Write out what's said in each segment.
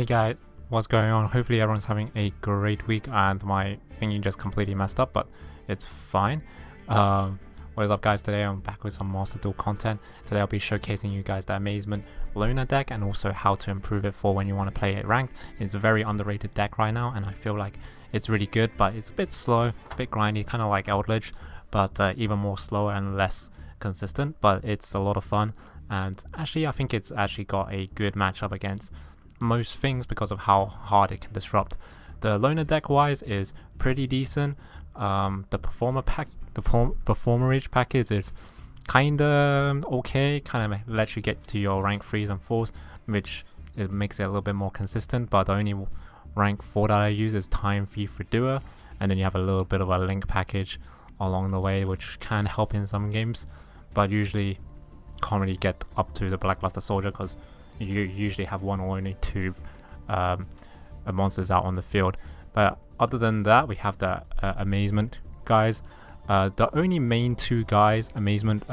guys, what's going on? Hopefully everyone's having a great week, and my thingy just completely messed up, but it's fine. What is up, guys? Today I'm back with some Monster Duel content. Today I'll be showcasing you guys the Amazement loner deck and also how to improve it for when you want to play it ranked. It's a very underrated deck right now, and I feel like it's really good, but it's a bit slow, a bit grindy, kind of like Eldritch, but even more slower and less consistent, but it's a lot of fun. And actually I think it's actually got a good matchup against most things because of how hard it can disrupt. The loner deck wise is pretty decent. The performerage package is kinda okay, kind of lets you get to your rank 3s and 4s, which makes it a little bit more consistent. But the only rank 4 that I use is Time Thief for Duel, and then you have a little bit of a link package along the way, which can help in some games, but usually can't really get up to the Blackluster Soldier because you usually have one or only two monsters out on the field. But other than that, we have the Amazement guys. The only main two guys, Amazement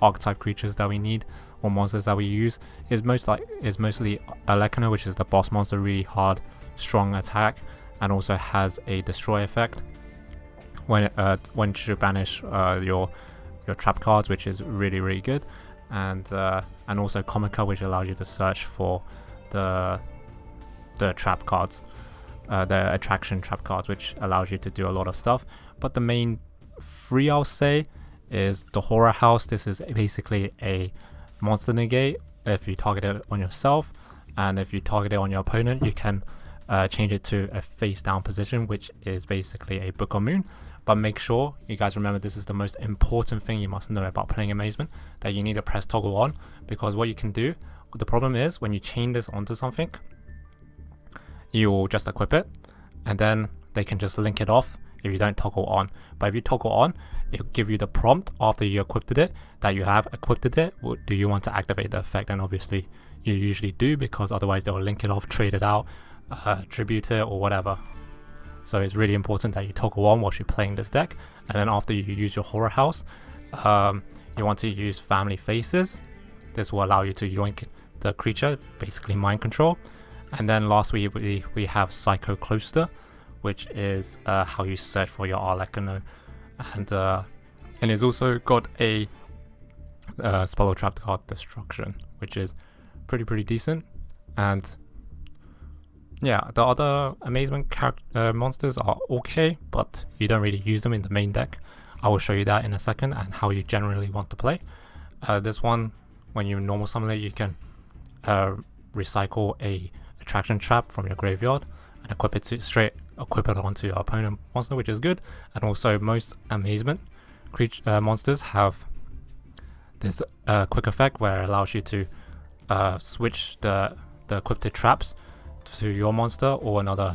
archetype creatures that we need or monsters that we use is mostly Alekano, which is the boss monster, really hard, strong attack, and also has a destroy effect when you banish your trap cards, which is really good. And also Comica, which allows you to search for the trap cards, the attraction trap cards, which allows you to do a lot of stuff. But the main three, I'll say, is the Horror House. This is basically a monster negate if you target it on yourself, and if you target it on your opponent, you can change it to a face down position, which is basically a Book of Moon. But make sure you guys remember, this is the most important thing you must know about playing Amazement, that you need to press toggle on, because what you can do, the problem is when you chain this onto something, you will just equip it and then they can just link it off if you don't toggle on. But if you toggle on, it'll give you the prompt after you equipped it that you have equipped it. Do you want to activate the effect? And obviously you usually do, because otherwise they'll link it off, trade it out, tribute it or whatever. So it's really important that you toggle on while you're playing this deck. And then after you use your Horror House, you want to use Family Faces. This will allow you to yoink the creature, basically mind control. And then lastly, we have Psycho Cloister, which is how you search for your Arlecano. And it's also got a Spell or Trap card Destruction, which is pretty decent. And yeah, the other Amazement monsters are okay, but you don't really use them in the main deck. I will show you that in a second and how you generally want to play. This one, when you normal summon it, you can recycle a attraction trap from your graveyard and equip it onto your opponent monster, which is good. And also most Amazement monsters have this quick effect where it allows you to switch the equipped traps to your monster or another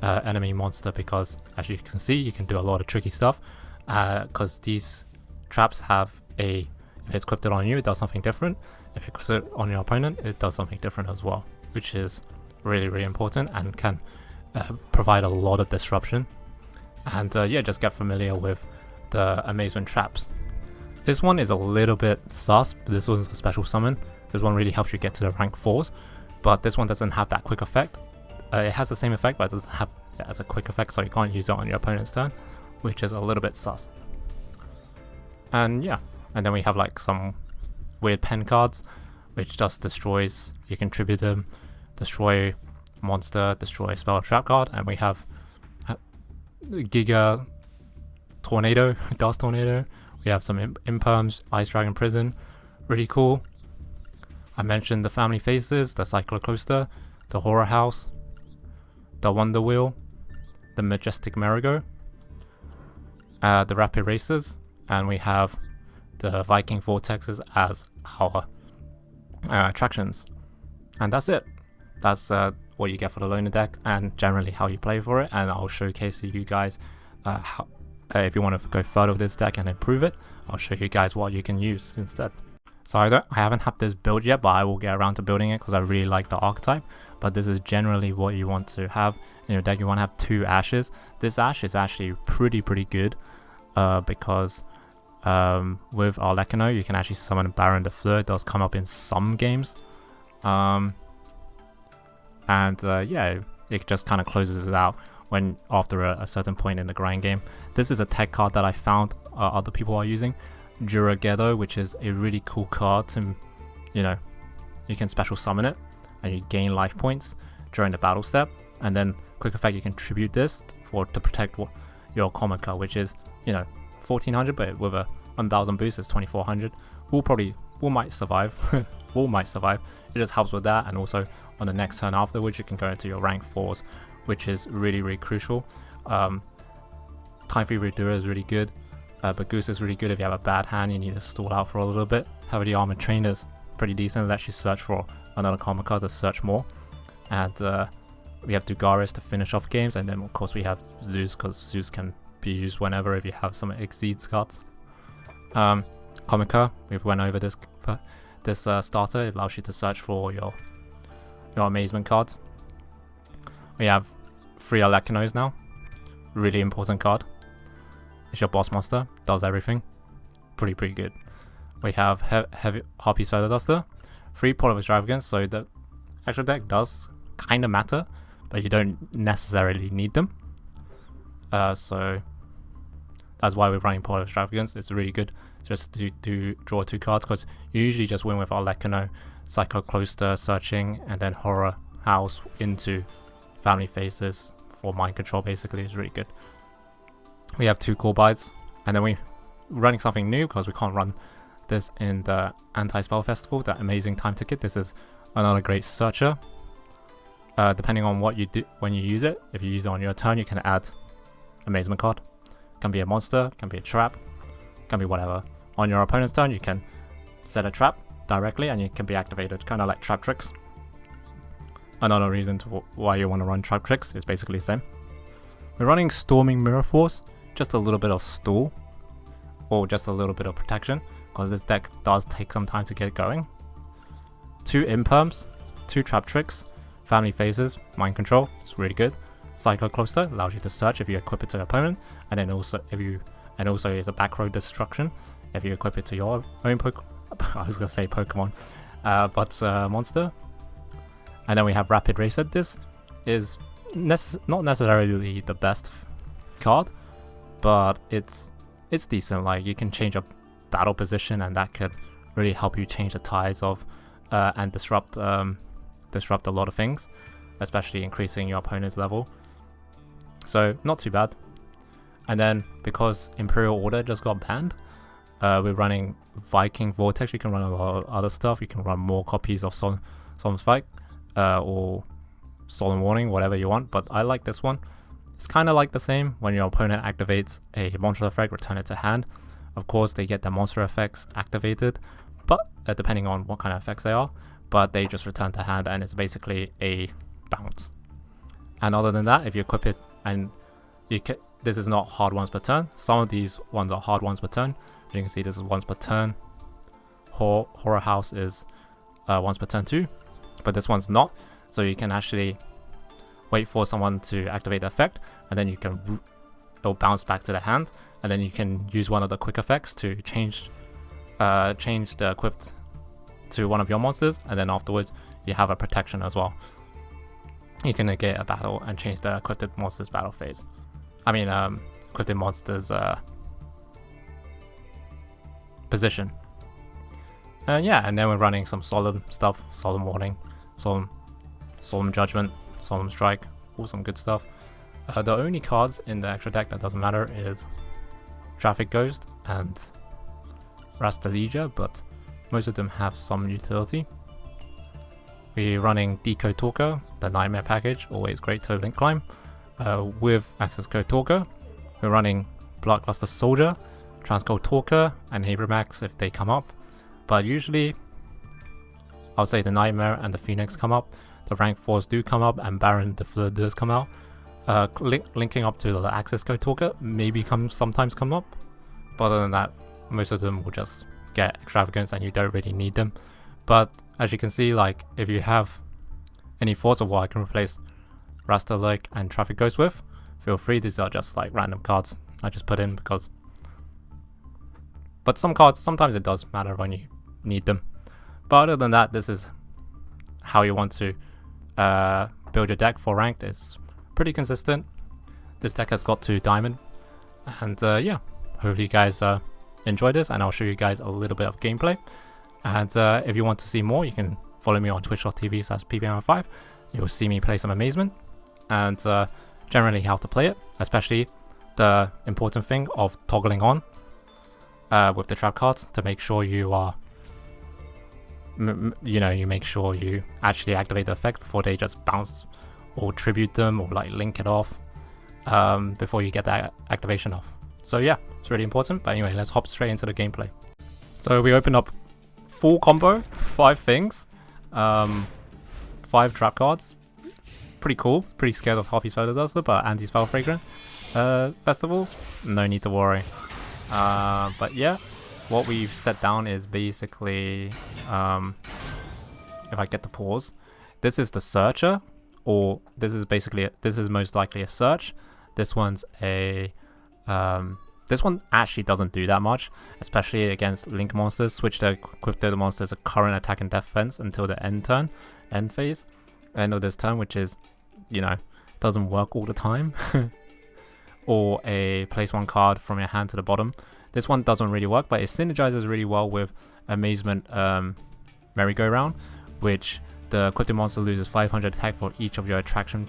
enemy monster, because as you can see, you can do a lot of tricky stuff, because these traps have if it's equipped on you, it does something different. If it's equipped on your opponent, it does something different as well, which is really important and can provide a lot of disruption. And yeah, just get familiar with the Amazement traps. This one is a little bit sus, but this one's a special summon. This one really helps you get to the rank 4s, but this one doesn't have that quick effect. It has the same effect, but it doesn't have it as a quick effect, so you can't use it on your opponent's turn, which is a little bit sus. And yeah, and then we have like some weird pen cards, which just destroys, you can tribute them, destroy monster, destroy spell or trap card. And we have Giga Tornado, Dust Tornado. We have some Imperms, Ice Dragon Prison, really cool. I mentioned the Family Faces, the Cyclo Coaster, the Horror House, the Wonder Wheel, the Majestic Merry-Go, the Rapid Racers, and we have the Viking Vortexes as our attractions. And that's it. That's what you get for the loner deck and generally how you play for it. And I'll showcase to you guys how, if you want to go further with this deck and improve it, I'll show you guys what you can use instead. So I haven't had this build yet, but I will get around to building it because I really like the archetype. But this is generally what you want to have in your deck. You want to have 2 Ashes. This Ash is actually pretty good because with Arlecano you can actually summon Baron de Fleur. It does come up in some games. and yeah, it just kind of closes it out when after a certain point in the grind game. This is a tech card that I found other people are using, YuGiOh, which is a really cool card to, you can special summon it and you gain life points during the battle step, and then quick effect, you can tribute this to protect your Comica, which is 1400, but with a 1000 boost is 2400. We might survive. We might survive. It just helps with that, and also on the next turn afterwards you can go into your rank 4s, which is really crucial. Time free Redoer is really good, but Goose is really good if you have a bad hand, you need to stall out for a little bit. Heavily Armored Trainer is pretty decent. It lets you search for another Comica to search more, and we have Dugaris to finish off games, and then of course we have Zeus, because Zeus can be used whenever if you have some Exceeds cards. Comica, we've went over this starter. It allows you to search for your Amazement cards. We have 3 Alekinos now, really important card. It's your boss monster, does everything, pretty good. We have Heavy Harpy's Feather Duster, 3 Pot of Extravagance, so the extra deck does kind of matter, but you don't necessarily need them. So that's why we're running Pot of Extravagance. It's really good just to draw 2 cards, because you usually just win with Arlecchino, Psycho Cloister, Searching, and then Horror House into Family Faces for mind control. Basically, is really good. We have 2 Core Bites, and then we're running something new because we can't run this in the Anti-Spell Festival, that amazing time ticket. This is another great searcher. Depending on what you do when you use it, if you use it on your turn, you can add Amazement card. Can be a monster, can be a trap, can be whatever. On your opponent's turn, you can set a trap directly and it can be activated, kind of like Trap Tricks. Another reason why you want to run Trap Tricks is basically the same. We're running Storming Mirror Force, just a little bit of stall, or just a little bit of protection, because this deck does take some time to get going. 2 Imperms, 2 Trap Tricks, Family Phases, Mind Control, it's really good. Psycho Cloister allows you to search if you equip it to your opponent, and then also is a back row destruction if you equip it to your own Pokemon, but monster. And then we have Rapid Reset. This is not necessarily the best card, but it's decent. Like, you can change a battle position, and that could really help you change the tides of and disrupt a lot of things, especially increasing your opponent's level. So not too bad. And then because Imperial Order just got banned, we're running Viking Vortex. You can run a lot of other stuff. You can run more copies of Solemn's Fight or Solemn Warning, whatever you want, but I like this one. It's kind of like the same. When your opponent activates a monster effect, return it to hand. Of course, they get their monster effects activated, but depending on what kind of effects they are, but they just return to hand, and it's basically a bounce. And other than that, if you equip it, and this is not hard ones per turn. Some of these ones are hard ones per turn. You can see this is once per turn. Horror House is once per turn too, but this one's not. So you can actually wait for someone to activate the effect, and then it'll bounce back to the hand, and then you can use one of the quick effects to change the equipped to one of your monsters, and then afterwards you have a protection as well. You can negate a battle and change the equipped monster's battle phase. Equipped monster's position. And then we're running some Solemn stuff, Solemn Warning, Solemn Judgment, Solemn Strike, all some good stuff. The only cards in the extra deck that doesn't matter is Traffic Ghost and Rastalegia, but most of them have some utility. We're running Decode Talker, the Nightmare package, always great to link climb. With Access Code Talker, we're running Bloodluster Soldier, Transcode Talker, and Abramax if they come up. But usually, I'll say the Nightmare and the Phoenix come up, the Rank 4s do come up, and Baron the Fleur does come out. Linking up to the Access Code Talker maybe sometimes come up, but other than that, most of them will just get Extravagance and you don't really need them. But as you can see, like, if you have any thoughts of what I can replace Rasta Lake and Traffic Ghost with, feel free. These are just like random cards I just put in because, but some cards, sometimes it does matter when you need them. But other than that, this is how you want to build your deck for ranked. It's pretty consistent. This deck has got to diamond, and yeah, hopefully you guys enjoy this, and I'll show you guys a little bit of gameplay. And if you want to see more, you can follow me on twitch.tv/ppm5. You'll see me play some Amazement, and generally how to play it, especially the important thing of toggling on with the trap cards to make sure you are, you make sure you actually activate the effect before they just bounce or tribute them or like link it off before you get that activation off. So yeah, it's really important. But anyway, let's hop straight into the gameplay. So we open up full combo, 5 things, 5 trap cards. Pretty cool. Pretty scared of Harpy's Feather Duster, but Anti-Spell Fragrant Festival, no need to worry. But yeah, what we've set down is basically, if I get the pause, this is the Searcher, or this is basically this is most likely a search. This one's a this one actually doesn't do that much, especially against link monsters. Switch the equip the monsters a current attack and defense until the end phase, end of this turn, which is, doesn't work all the time. Or a place 1 card from your hand to the bottom. This one doesn't really work, but it synergizes really well with Amazement Merry-Go-Round, which the equipped monster loses 500 attack for each of your attraction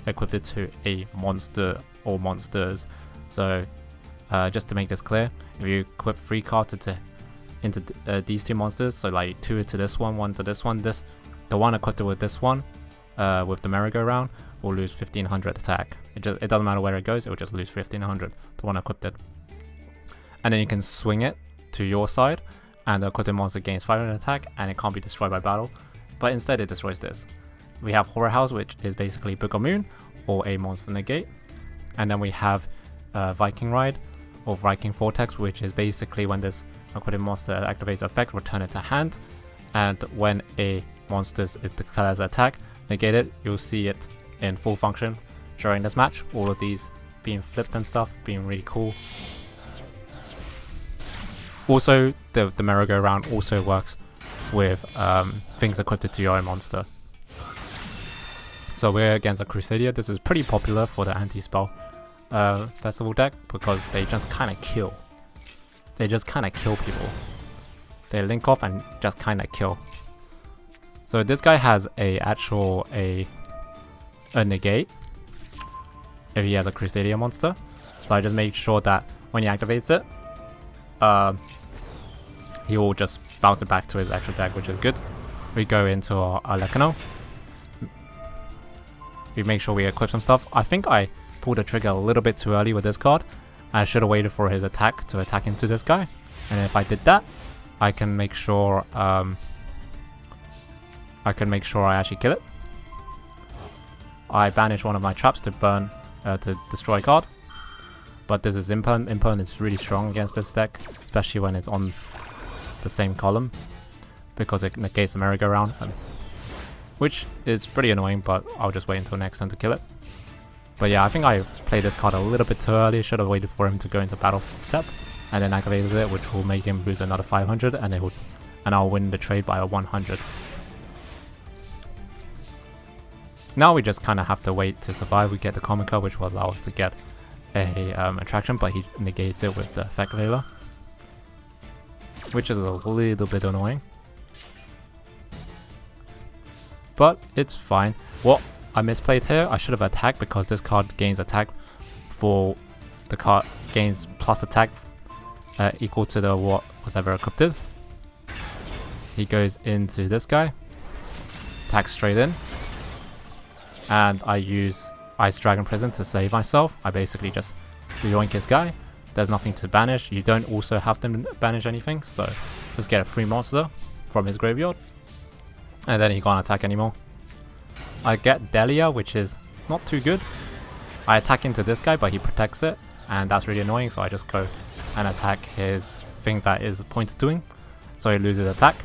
equipped to a monster or monsters. So just to make this clear, if you equip 3 cards into these 2 monsters, so like 2 to this one, 1 to this one, the one equipped with this one, with the merry-go-round, will lose 1500 attack. It doesn't matter where it goes, it will just lose 1500, the one equipped. And then you can swing it to your side, and the equipped monster gains 500 attack, and it can't be destroyed by battle, but instead it destroys this. We have Horror House, which is basically Book of Moon, or a monster negate. And then we have Viking Ride, or Viking Vortex, which is basically when this equipped monster activates effect, return it to hand, and when a monster declares attack, negate it. You'll see it in full function during this match. All of these being flipped and stuff, being really cool. Also, the merry-go-round also works with things equipped to your own monster. So we're against a Crusadia. This is pretty popular for the anti-spell festival deck because they just kind of kill. They just kind of kill people. They link off and just kind of kill. So this guy has a negate if he has a Crusadia monster. So I just made sure that when he activates it, he will just bounce it back to his actual deck, which is good. We go into our Lekano. We make sure we equip some stuff. I think I pulled the trigger a little bit too early with this card. I should have waited for his attack to attack into this guy. And if I did that, I can make sure I actually kill it. I banish one of my traps to burn, to destroy a card. But this is Imperm. Imperm is really strong against this deck, especially when it's on the same column, because it negates the merry-go-round, which is pretty annoying, but I'll just wait until next turn to kill it. But yeah, I think I played this card a little bit too early. Should have waited for him to go into battle step, and then activated it, which will make him lose another 500, and I'll win the trade by a 100. Now we just kind of have to wait to survive. We get the common card, which will allow us to get a attraction, but he negates it with the effect Layla, which is a little bit annoying. But it's fine. What I misplayed here, I should have attacked, because this card gains attack for the card gains plus attack equal to the what was ever equipped. He goes into this guy, attacks straight in, and I use Ice Dragon Prison to save myself. I basically just yoink his guy. There's nothing to banish. You don't also have to banish anything, so just get a free monster from his graveyard, and then he can't attack anymore. I get Delia, which is not too good. I attack into this guy, but he protects it, and that's really annoying, so I just go and attack his thing that is pointed to him, so he loses attack.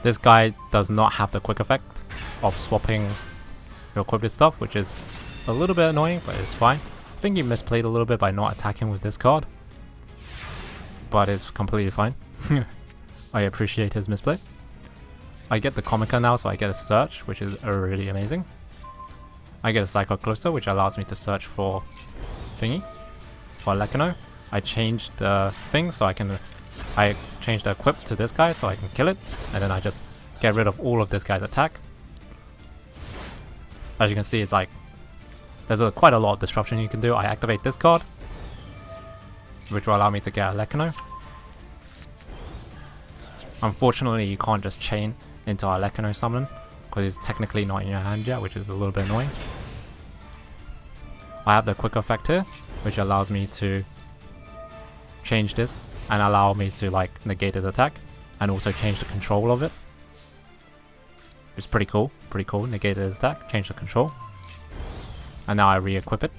This guy does not have the quick effect of swapping your equipped stuff, which is a little bit annoying, but it's fine. I think he misplayed a little bit by not attacking with this card, but it's completely fine. I appreciate his misplay. I get the Comica now, so I get a search, which is really amazing. I get a Psycho Closer, which allows me to search for thingy, for Lekino. I change the thing so I change the equip to this guy so I can kill it, and then I just get rid of all of this guy's attack. As you can see, it's like there's quite a lot of disruption you can do. I activate this card, which will allow me to get a Lekino. Unfortunately, you can't just chain into our Lekino summon because it's technically not in your hand yet, which is a little bit annoying. I have the quick effect here, which allows me to change this and allow me to like negate his attack and also change the control of it. It's pretty cool, negate his attack, change the control. And now I re-equip it.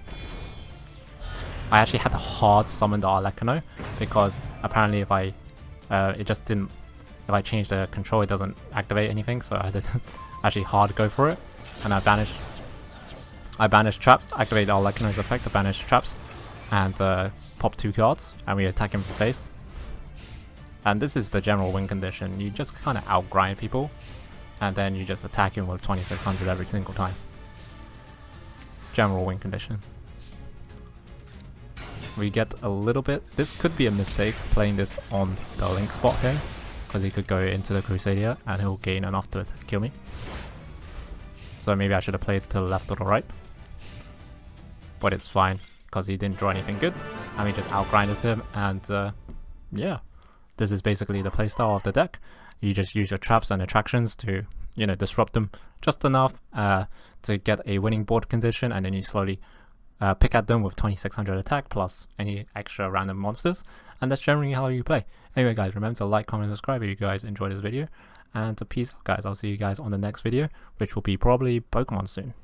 I actually had to hard summon the Arlecchino because apparently if I if I change the control it doesn't activate anything, so I had to actually hard go for it. And I banished traps, activate the Arlecchino's effect to banish traps, and pop 2 cards, and we attack him for face. And this is the general win condition. You just kind of outgrind people, and then you just attack him with 2600 every single time. General win condition. We get a little bit. This could be a mistake playing this on the link spot here, because he could go into the Crusadia and he'll gain enough to kill me. So maybe I should have played to the left or the right. But it's fine, because he didn't draw anything good, and we just outgrinded him, and yeah. This is basically the playstyle of the deck. You just use your traps and attractions to, you know, disrupt them just enough to get a winning board condition, and then you slowly pick at them with 2600 attack plus any extra random monsters, and that's generally how you play. Anyway guys, remember to like, comment, and subscribe if you guys enjoyed this video, and peace out guys. I'll see you guys on the next video, which will be probably Pokemon soon.